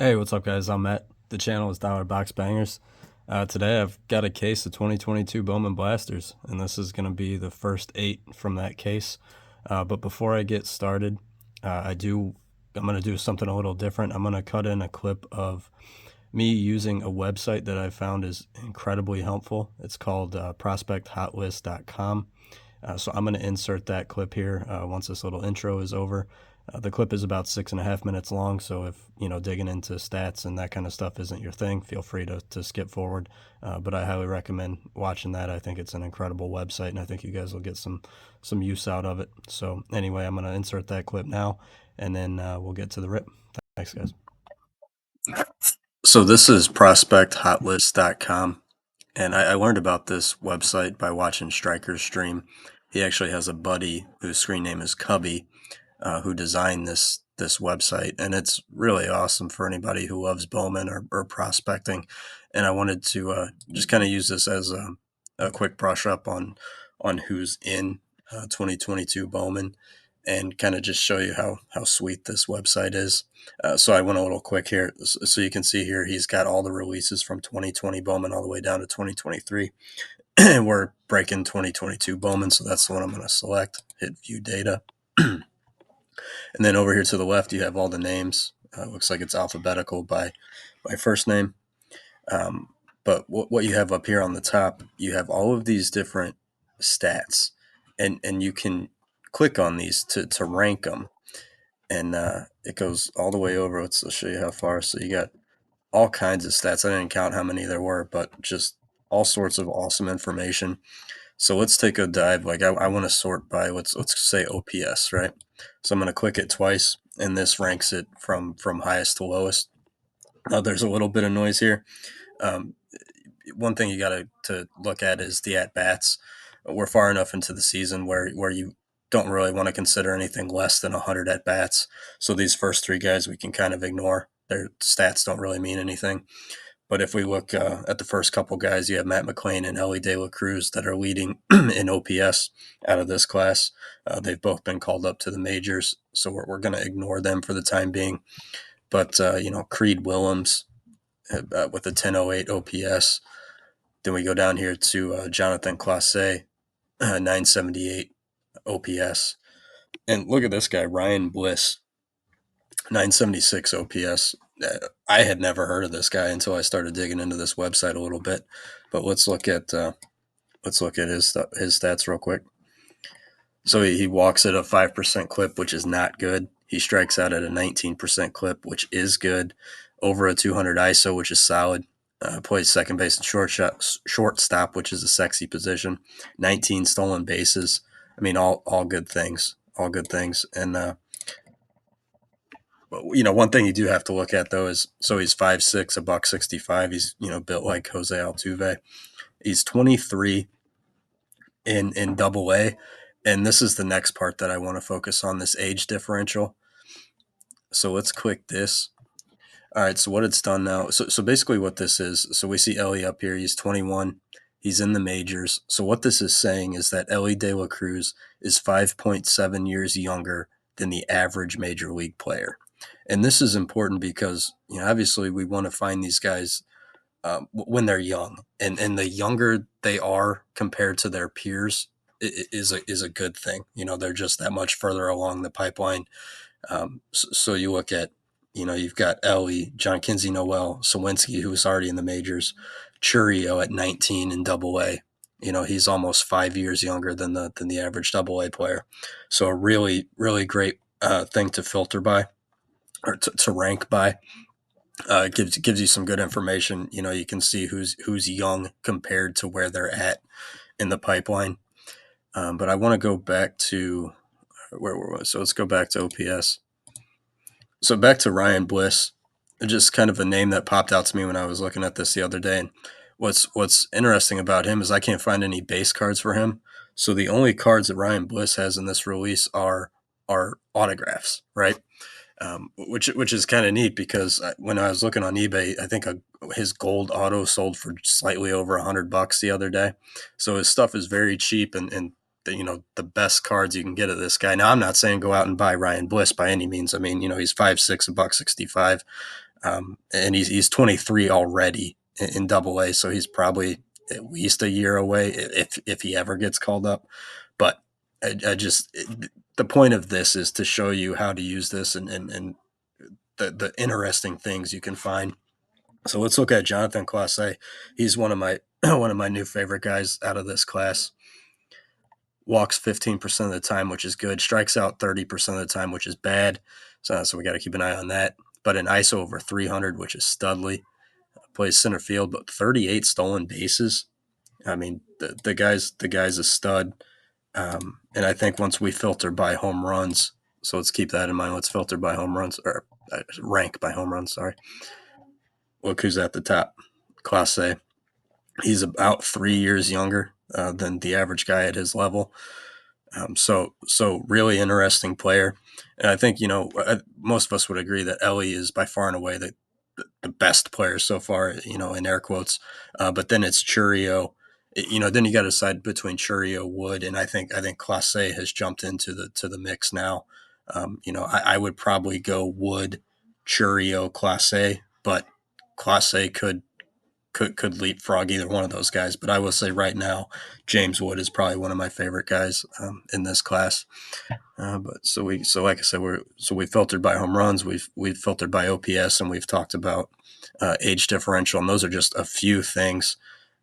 Hey, what's up, guys? I'm Matt. The channel is Dollar Box Bangers. Today I've got a case of 2022 Bowman Blasters, and this is going to be the first 8 from that case. But before I get started, I'm going to do something a little different. I'm going to cut in a clip of me using a website that I found is incredibly helpful. It's called prospecthotlist.com. So I'm going to insert that clip here once this little intro is over. The clip is about 6.5 minutes long, so if digging into stats and that kind of stuff isn't your thing, feel free to skip forward. But I highly recommend watching that. I think it's an incredible website, and I think you guys will get some use out of it. So anyway, I'm going to insert that clip now, and then we'll get to the rip. Thanks, guys. So this is prospecthotlist.com. And I learned about this website by watching Striker's stream. He actually has a buddy whose screen name is Cubby, who designed this website, and it's really awesome for anybody who loves Bowman or prospecting. And I wanted to just kind of use this as a quick brush up on who's in 2022 Bowman, and kind of just show you how sweet this website is. So I went a little quick here, so you can see here he's got all the releases from 2020 Bowman all the way down to 2023. And we're breaking 2022 Bowman, so that's the one I'm going to select. Hit View Data. And then over here to the left, you have all the names. Looks like it's alphabetical by first name. But what you have up here on the top, you have all of these different stats, and you can click on these to rank them. And it goes all the way over. Let's show you how far. So you got all kinds of stats. I didn't count how many there were, but just all sorts of awesome information. So let's take a dive. Like I want to sort by let's say OPS, right? So I'm going to click it twice, and this ranks it from highest to lowest. Now there's a little bit of noise here. One thing you got to look at is the at bats. We're far enough into the season where you don't really want to consider anything less than 100 at bats. So these first 3 guys we can kind of ignore. Their stats don't really mean anything. But if we look at the first couple guys, you have Matt McLean and Elly Cruz that are leading in OPS out of this class. They've both been called up to the majors, so we're going to ignore them for the time being. But, Creed Willems with a 1008 OPS. Then we go down here to Jonathan Clase, 978 OPS. And look at this guy, Ryan Bliss, 976 OPS. I had never heard of this guy until I started digging into this website a little bit. But let's look at his stats real quick. So he walks at a 5% clip, which is not good. He strikes out at a 19% clip, which is good. Over a 200 ISO, which is solid. Plays second base and shortstop, which is a sexy position. 19 stolen bases. I mean, all good things. All good things. And one thing you do have to look at though is he's 5'6", a buck 65. He's built like Jose Altuve. He's 23 in Double A, and this is the next part that I want to focus on, this age differential. So let's click this. All right, so what it's done now. So basically what this is, so we see Elly up here. He's 21. He's in the majors. So what this is saying is that Elly De La Cruz is 5.7 years younger than the average major league player. And this is important because, obviously we want to find these guys when they're young. And the younger they are compared to their peers is a good thing. They're just that much further along the pipeline. So you look at, you've got Elly, John Kinsey Noel, Sawinski, who's already in the majors, Churio at 19 in Double A. He's almost 5 years younger than the average Double A player. So a really, really great thing to filter by, or to rank by. Gives you some good information. You can see who's young compared to where they're at in the pipeline. But I want to go back to where we were. So let's go back to OPS. So back to Ryan Bliss, just kind of a name that popped out to me when I was looking at this the other day. And what's interesting about him is I can't find any base cards for him. So the only cards that Ryan Bliss has in this release are autographs, right? Which is kind of neat because when I was looking on eBay, I think his gold auto sold for slightly over $100 the other day. So his stuff is very cheap, and the best cards you can get of this guy. Now I'm not saying go out and buy Ryan Bliss by any means. I mean, he's 5'6", a buck 65. And he's 23 already in Double A, so he's probably at least a year away if he ever gets called up. But the point of this is to show you how to use this and the interesting things you can find. So let's look at Jonathan Clase. He's one of my one of my new favorite guys out of this class. Walks 15% of the time, which is good. Strikes out 30% of the time, which is bad. So we got to keep an eye on that. But an ISO over 300, which is studly. Plays center field, but 38 stolen bases. I mean, the guy's a stud. And I think once we filter by home runs, so let's keep that in mind. Let's filter by home runs, or rank by home runs. Sorry. Look who's at the top. Class A. He's about 3 years younger than the average guy at his level. So really interesting player. And I think, most of us would agree that Elly is by far and away the best player so far, in air quotes. But then it's Churio. Then you got to decide between Churio, Wood, and I think Clase has jumped into the mix now. I would probably go Wood, Churio, Clase, but Clase could leapfrog either one of those guys. But I will say right now, James Wood is probably one of my favorite guys in this class. But like I said, we filtered by home runs, we've filtered by OPS, and we've talked about age differential, and those are just a few things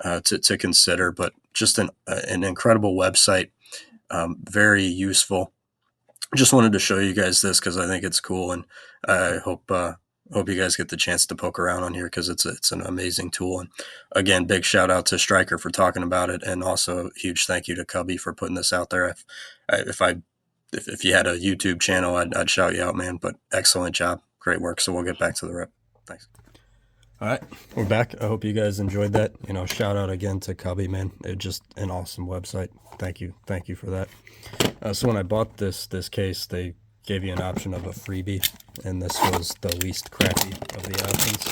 to consider. But just an incredible website, very useful. Just wanted to show you guys this because I think it's cool, and I hope you guys get the chance to poke around on here because it's an amazing tool. And again, big shout out to Stryker for talking about it, and also huge thank you to Cubby for putting this out there. If you had a YouTube channel, I'd shout you out, man. But excellent job, great work. So we'll get back to the rip. Thanks. All right, we're back. I hope you guys enjoyed that. Shout out again to Cubby, man. It's just an awesome website. Thank you for that. So when I bought this case, they gave you an option of a freebie, and this was the least crappy of the options.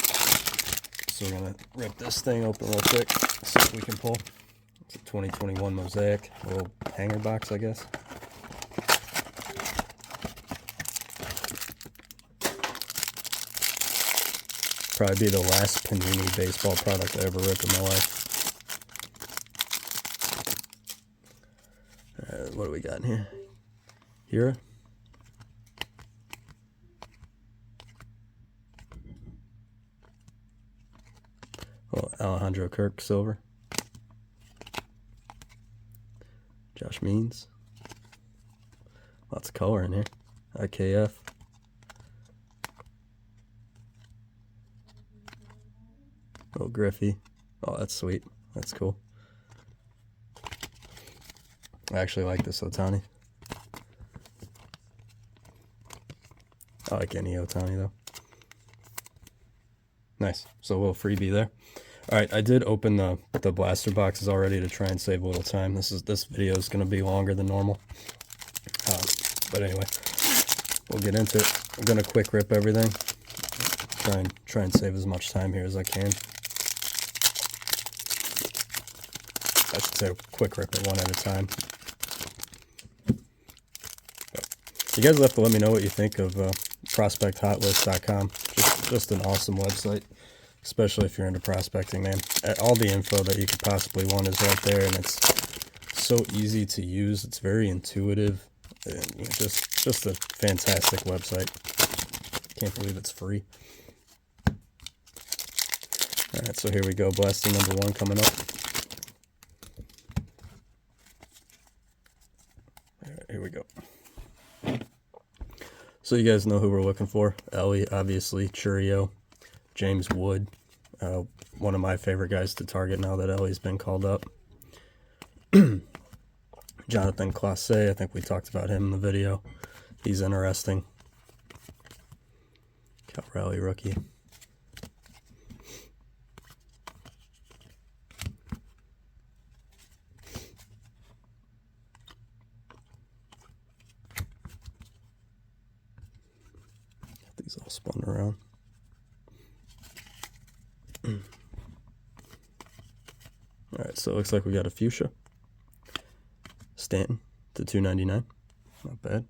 So we're gonna rip this thing open real quick, see what we can pull. It's a 2021 Mosaic, a little hanger box, I guess. Probably be the last Panini baseball product I ever ripped in my life. What do we got in here? Hira? Well, Alejandro Kirk, silver. Josh Means. Lots of color in here. IKF. Oh, Griffey. Oh, that's sweet. That's cool. I actually like this Ohtani. I like any Ohtani, though. Nice. So a little freebie there. All right, I did open the blaster boxes already to try and save a little time. This video is going to be longer than normal. But anyway, we'll get into it. I'm going to quick rip everything. Try and save as much time here as I can. I should say quick rip it one at a time. You guys will have to let me know what you think of prospecthotlist.com. Just an awesome website, especially if you're into prospecting, man. All the info that you could possibly want is right there, and it's so easy to use. It's very intuitive, and just a fantastic website. Can't believe it's free. All right, so here we go. Blaster number 1 coming up. All right, here we go. So you guys know who we're looking for. Elly, obviously. Churio. James Wood. One of my favorite guys to target now that Elly's been called up. Jonathan Clase. I think we talked about him in the video. He's interesting. Cal Raleigh rookie. These all spun around. All right, so it looks like we got a fuchsia. Stanton to 299. Not bad.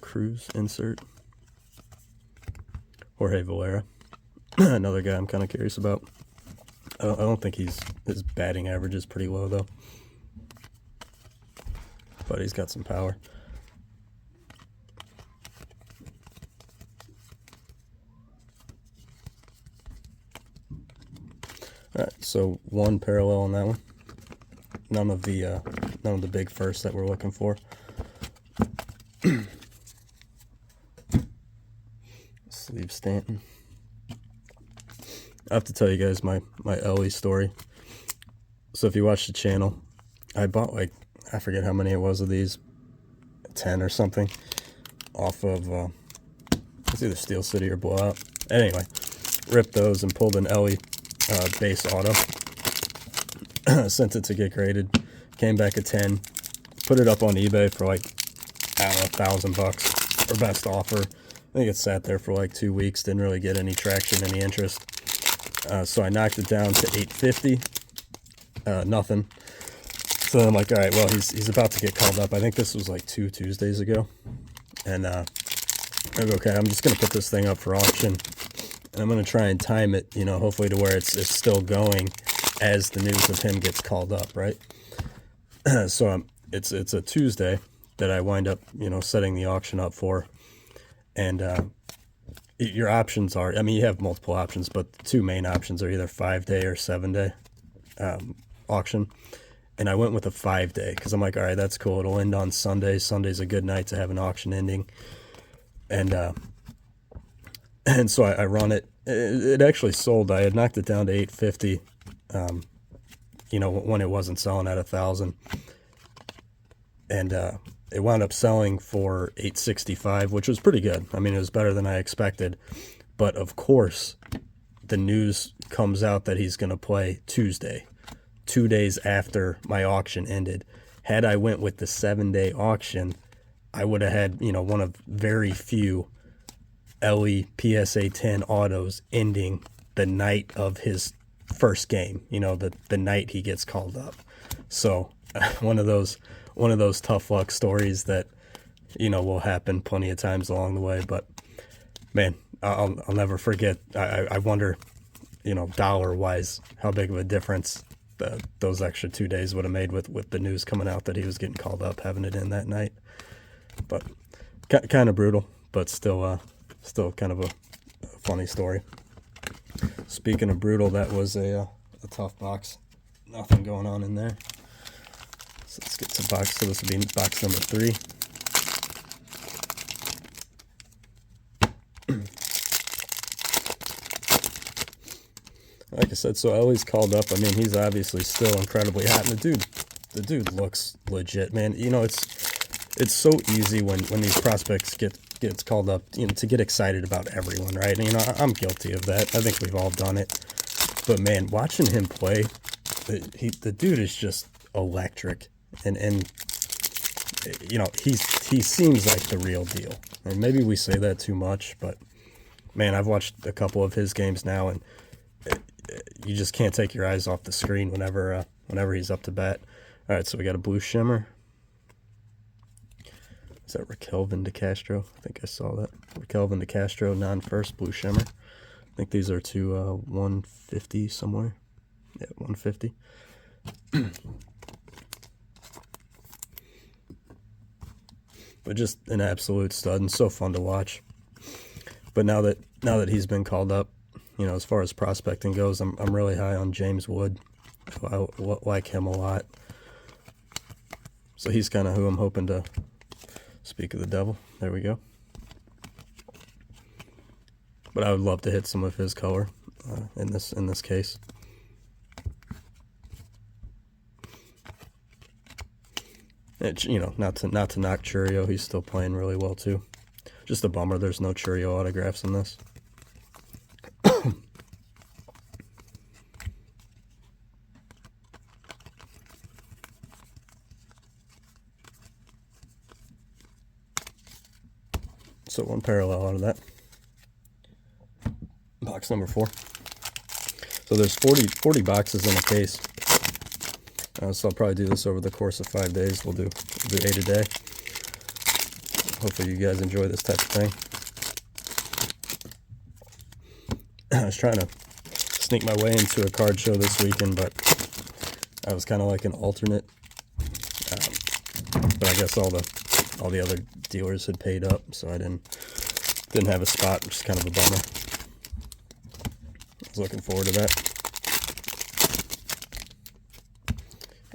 Cruz insert. Jorge Valera, another guy I'm kind of curious about. I don't think his batting average is pretty low though, but he's got some power. All right, so one parallel on that one. None of the big firsts that we're looking for. Sleeve Stanton. I have to tell you guys my Elly story. So if you watch the channel, I bought like, I forget how many it was of these, 10 or something, off of it's either Steel City or Blowout. Anyway, ripped those and pulled an Elly base auto. Sent it to get graded. Came back at 10. Put it up on eBay for like, I don't know, $1,000 or best offer. I think it sat there for like 2 weeks. Didn't really get any traction, any interest. So I knocked it down to $850. Nothing. So I'm like, all right, well, he's about to get called up. I think this was like 2 Tuesdays ago. And I go, okay, I'm just going to put this thing up for auction. And I'm going to try and time it, you know, hopefully to where it's still going as the news of him gets called up, right? So it's a Tuesday that I wind up, you know, setting the auction up for. And your options are, I mean, you have multiple options, but the 2 main options are either 5-day or 7-day auction. And I went with a 5-day because I'm like, all right, that's cool. It'll end on Sunday. Sunday's a good night to have an auction ending. And so I run it. It actually sold. I had knocked it down to $850, you know, when it wasn't selling at $1,000. And it wound up selling for $865, which was pretty good. I mean, it was better than I expected. But of course, the news comes out that he's going to play Tuesday, 2 days after my auction ended. Had I went with the 7-day auction, I would have had, you know, one of very few Elly PSA 10 autos ending the night of his first game, you know, the night he gets called up. So one of those tough luck stories that, you know, will happen plenty of times along the way. But man, I'll never forget. I wonder, you know, dollar wise, how big of a difference those extra 2 days would have made with the news coming out that he was getting called up, having it in that night. But kind of brutal, but still kind of a funny story. Speaking of brutal, that was a tough box. Nothing going on in there. So let's get to box. So this will be box number 3. Like I said, so Elly's called up. I mean, he's obviously still incredibly hot, and the dude looks legit, man. You know, it's so easy when these prospects gets called up, you know, to get excited about everyone, right? And, you know, I'm guilty of that. I think we've all done it. But man, watching him play, the dude is just electric, and you know, he seems like the real deal. And maybe we say that too much, but man, I've watched a couple of his games now, and you just can't take your eyes off the screen whenever he's up to bat. All right, so we got a blue shimmer. Is that Raquelvin de Castro? I think I saw that. Raquelvin de Castro, non-first, blue shimmer. I think these are to 150 somewhere. Yeah, 150. But just an absolute stud and so fun to watch. But now that he's been called up, you know, as far as prospecting goes, I'm really high on James Wood. I like him a lot. So he's kind of who I'm hoping to speak of the devil. There we go. But I would love to hit some of his color in this case. You know, not to knock Churio, he's still playing really well too. Just a bummer there's no Churio autographs in this. So one parallel out of that. Box number 4. So there's 40 boxes in a case. So I'll probably do this over the course of 5 days. We'll do 8 a day. hopefully you guys enjoy this type of thing. I was trying to sneak my way into a card show this weekend, but I was kind of like an alternate. But I guess all the other dealers had paid up, so I didn't have a spot, which is kind of a bummer. I was looking forward to that.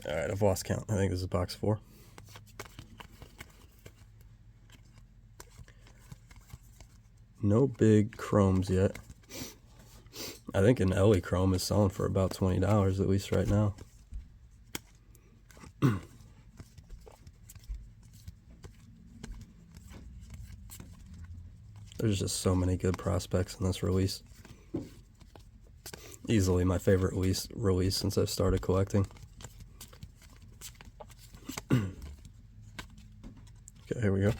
All right, I've lost count. I think this is box 4. No big chromes yet. I think an Elly chrome is selling for about $20, at least right now. There's just so many good prospects in this release. Easily my favorite release since I've started collecting. Okay, here we go.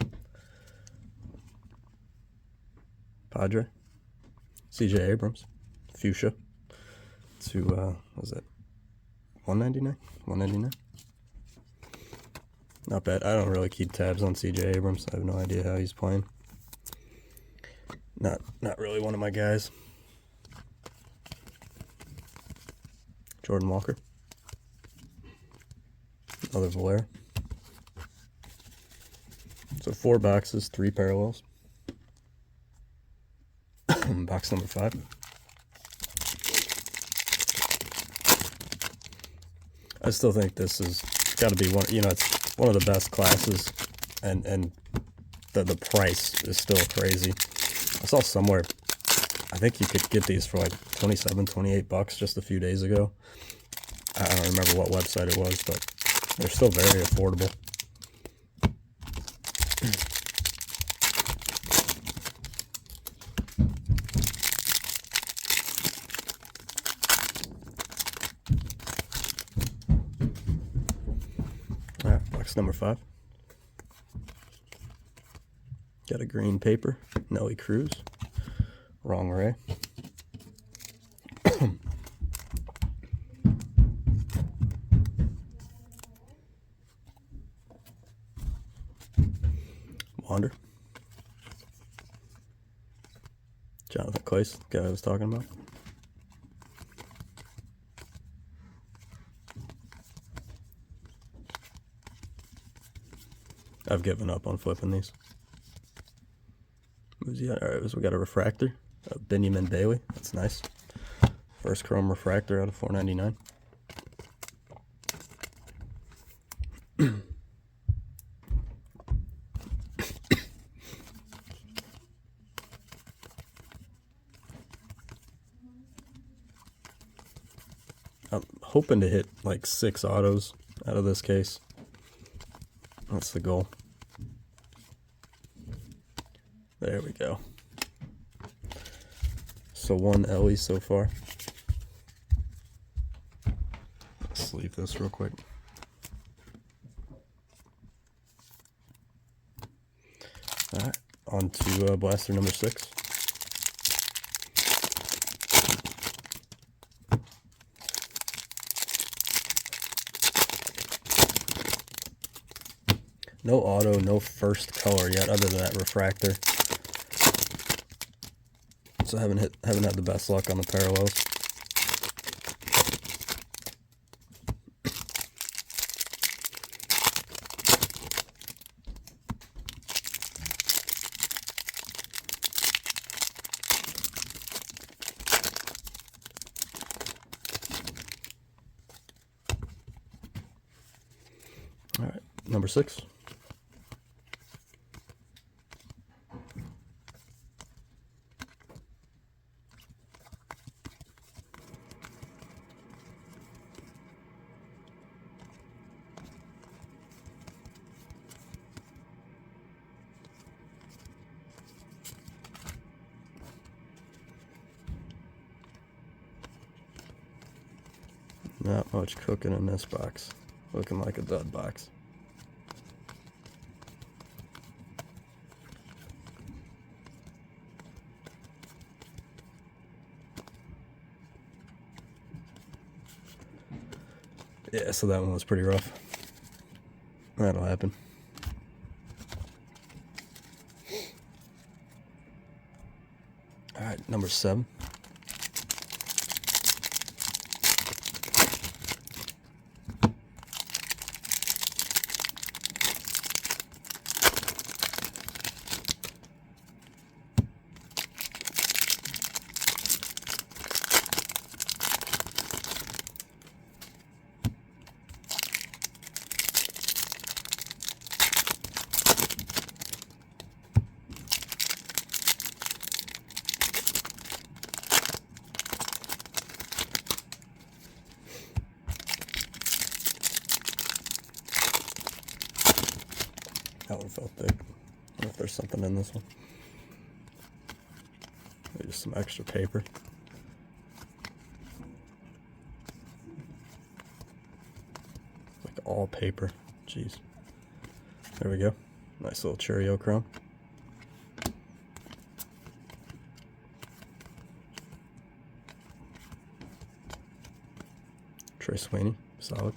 Padre. CJ Abrams. Fuchsia. To, what was it? $199? $199? Not bad. I don't really keep tabs on CJ Abrams. I have no idea how he's playing. Not really one of my guys. Jordan Walker. Another Valera. So 4 boxes, 3 parallels. Box number 5. I still think this has got to be one. You know, it's one of the best classes, and the price is still crazy. I saw somewhere, I think you could get these for like $27-$28 just a few days ago. I don't remember what website it was, but they're still very affordable. All right, box number 5. Got a green paper, Elly Cruz, wrong Ray. Wander. Jonathan Clace, the guy I was talking about. I've given up on flipping these. Alright, so we got a refractor of Benjamin Bailey. That's nice. First chrome refractor out of $4.99. I'm hoping to hit like 6 autos out of this case. That's the goal. There we go. So 1 Elly so far. Let's sleeve this real quick. Alright, on to blaster number 6. No auto, no first color yet, other than that refractor. So haven't had the best luck on the parallels. All right, number 6. Not much cooking in this box. Looking like a dud box. Yeah, so that one was pretty rough. That'll happen. number 7. That one felt thick. I don't know if there's something in this one. Maybe just some extra paper. Like all paper. Jeez. There we go. Nice little Cheerio chrome. Trey Sweeney, solid.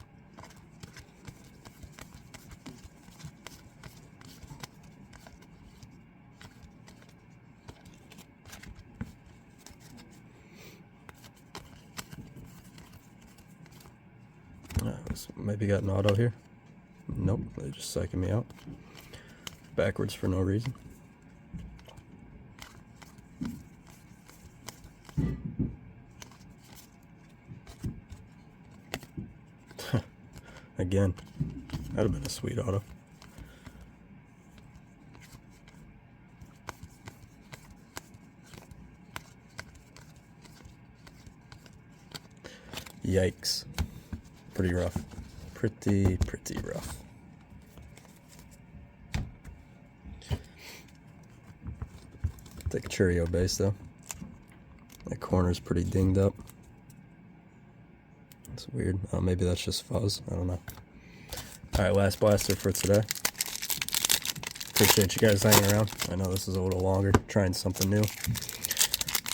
Maybe got an auto here. Nope, they're just psyching me out. Backwards for no reason. Again, that'd have been a sweet auto. Yikes. Pretty rough. Pretty rough. Take a Cheerio base though. That corner's pretty dinged up. It's weird. Oh, maybe that's just fuzz. I don't know. Alright, last blaster for today. Appreciate you guys hanging around. I know this is a little longer, trying something new.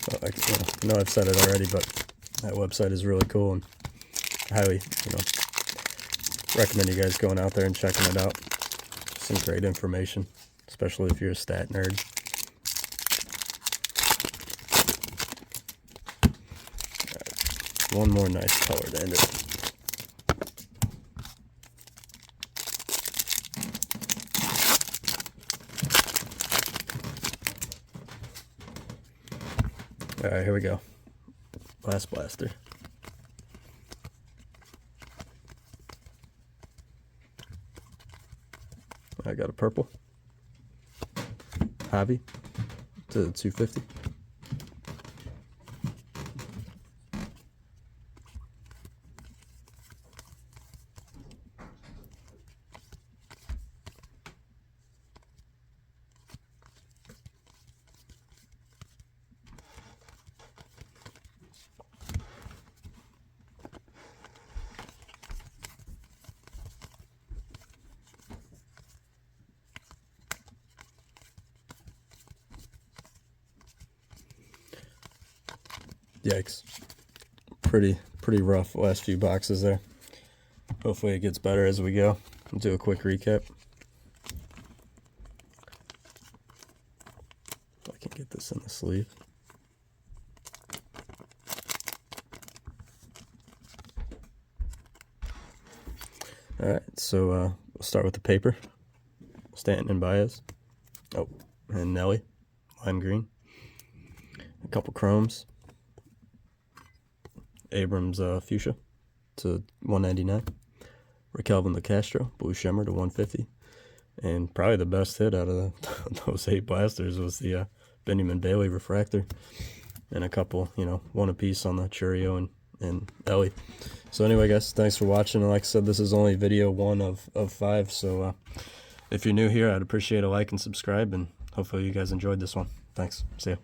But I know I've said it already, but that website is really cool, and I highly, recommend you guys going out there and checking it out. Some great information, especially if you're a stat nerd. Right. One more nice color to end it. Alright, here we go. Last blaster. I got a purple Javi to 250. Yikes. Pretty rough last few boxes there. Hopefully it gets better as we go. I'll do a quick recap. If I can get this in the sleeve. Alright, so we'll start with the paper. Stanton and Baez. Oh, and Elly, lime green. A couple chromes. Abrams fuchsia to 199. Raquelvin LeCastro, blue shimmer to 150. And probably the best hit out of those 8 blasters was the Benjamin Bailey refractor. And a couple, one apiece on the Cheerio and Elly. So anyway, guys, thanks for watching. And like I said, this is only video 1 of 5. So if you're new here, I'd appreciate a like and subscribe. And hopefully you guys enjoyed this one. Thanks. See ya.